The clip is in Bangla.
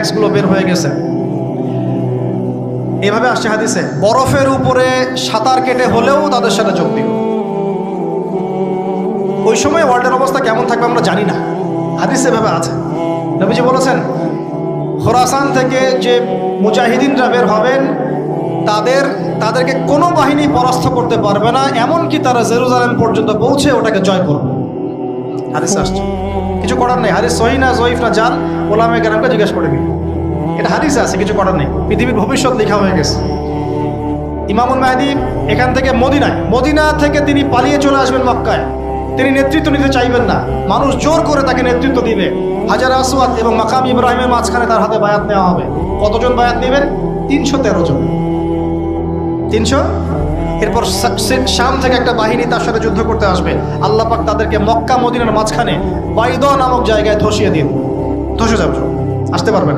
ফ্যাক্টসগুলো বের হয়ে গেছে। এভাবে আসছে হাদিসে, বরফের উপরে সাঁতার কেটে হলেও তাদের সাথে যোগ দিও। ওই সময় ওয়ার্ল্ডের অবস্থা কেমন থাকবে আমরা জানি না, হাদিসে এভাবে আছে। নবীজি বলেছেন, খোরাসান থেকে যে মুজাহিদিনরা বের হবেন তাদেরকে কোনো বাহিনী পরাস্ত করতে পারবে না, এমনকি তারা জেরুজালেম পর্যন্ত পৌঁছে ওটাকে জয় করবে। হাদিস আসছে, কিছু করার নেই। হাদিস সহিহ না জয়ীফ না জাল, ওলামায়ে কেরামকে জিজ্ঞেস করে নিন। এটা হাদিসে আছে, কিছু করার নেই। পৃথিবীর ভবিষ্যৎ লেখা হয়ে গেছে। ইমামুল মাহদী এখান থেকে মদিনা থেকে তিনি পালিয়ে চলে আসবেন মক্কায়। তিনি নেতৃত্ব নিতে চাইবেন না, মানুষ জোর করে তাকে নেতৃত্ব দিবে। হাজার আসওয়াদ এবং মাকাম ইব্রাহিমের মাঝখানে তার হাতে বায়াত নেওয়া হবে। কতজন বায়াত নেবেন? 313 জন। 300। এরপর শাম থেকে একটা বাহিনী তার সাথে যুদ্ধ করতে আসবে। আল্লাহ পাক তাদেরকে মক্কা মদিনার মাঝখানে বাইদা নামক জায়গায় ধসিয়ে দিন, ধসে যাবে, আসতে পারবে না।